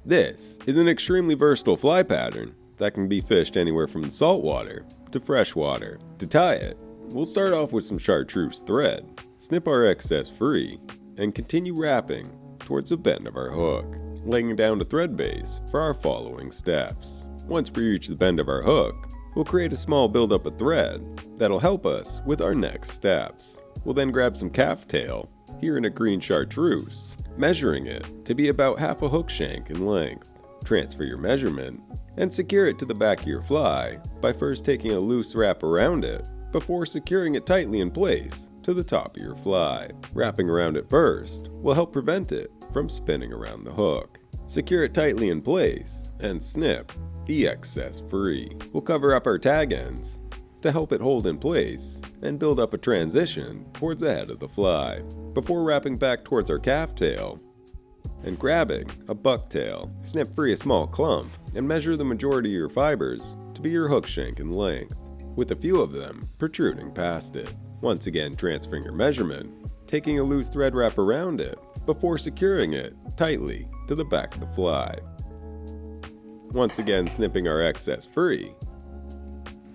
This is an extremely versatile fly pattern that can be fished anywhere from the saltwater to freshwater. To tie it, we'll start off with some chartreuse thread, snip our excess free, and continue wrapping towards the bend of our hook, laying down the thread base for our following steps. Once we reach the bend of our hook, we'll create a small buildup of thread that'll help us with our next steps. We'll then grab some calf tail, here in a green chartreuse, measuring it to be about half a hook shank in length. Transfer your measurement and secure it to the back of your fly by first taking a loose wrap around it before securing it tightly in place to the top of your fly. Wrapping around it first will help prevent it from spinning around the hook. Secure it tightly in place and snip the excess free. We'll cover up our tag ends to help it hold in place and build up a transition towards the head of the fly, before wrapping back towards our calf tail and grabbing a bucktail. Snip free a small clump and measure the majority of your fibers to be your hook shank in length, with a few of them protruding past it. Once again transferring your measurement, taking a loose thread wrap around it before securing it tightly to the back of the fly. Once again snipping our excess free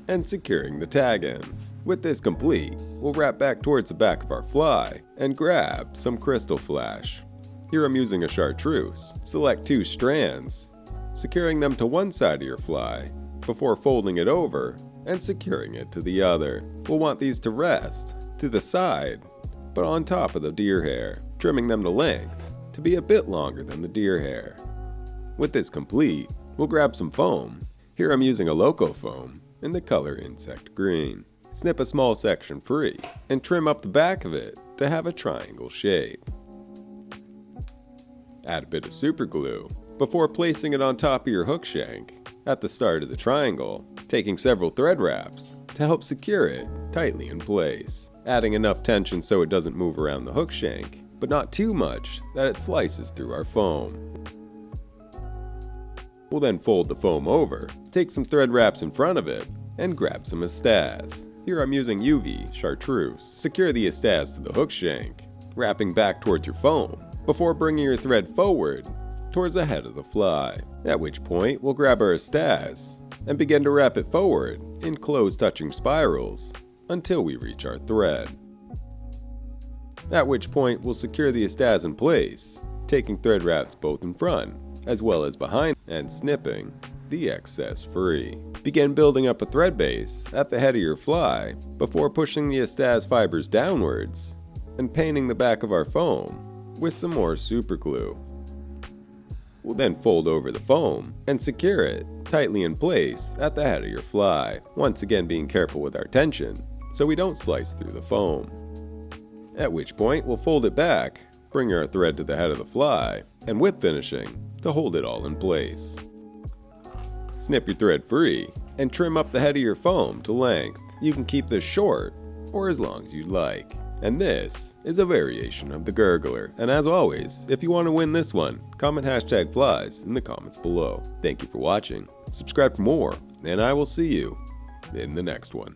and securing the tag ends. With this complete, we'll wrap back towards the back of our fly and grab some crystal flash. Here I'm using a chartreuse. Select 2 strands, securing them to one side of your fly before folding it over and securing it to the other. We'll want these to rest to the side, but on top of the deer hair, trimming them to length to be a bit longer than the deer hair. With this complete, we'll grab some foam. Here I'm using a loco foam in the color insect green. Snip a small section free and trim up the back of it to have a triangle shape. Add a bit of super glue before placing it on top of your hook shank at the start of the triangle, taking several thread wraps to help secure it tightly in place, adding enough tension so it doesn't move around the hook shank, but not too much that it slices through our foam. We'll then fold the foam over, take some thread wraps in front of it, and grab some estaz. Here I'm using UV chartreuse. Secure the estaz to the hook shank, wrapping back towards your foam, before bringing your thread forward towards the head of the fly. At which point, we'll grab our estaz and begin to wrap it forward in close touching spirals until we reach our thread. At which point, we'll secure the estaz in place, taking thread wraps both in front as well as behind and snipping the excess free. Begin building up a thread base at the head of your fly before pushing the estaz fibers downwards and painting the back of our foam with some more super glue. We'll then fold over the foam and secure it tightly in place at the head of your fly, once again being careful with our tension so we don't slice through the foam. At which point we'll fold it back, bring our thread to the head of the fly, and whip finishing to hold it all in place. Snip your thread free and trim up the head of your foam to length. You can keep this short or as long as you'd like. And this is a variation of the Gurrgler. And as always, if you want to win this one, comment #flies in the comments below. Thank you for watching, subscribe for more, and I will see you in the next one.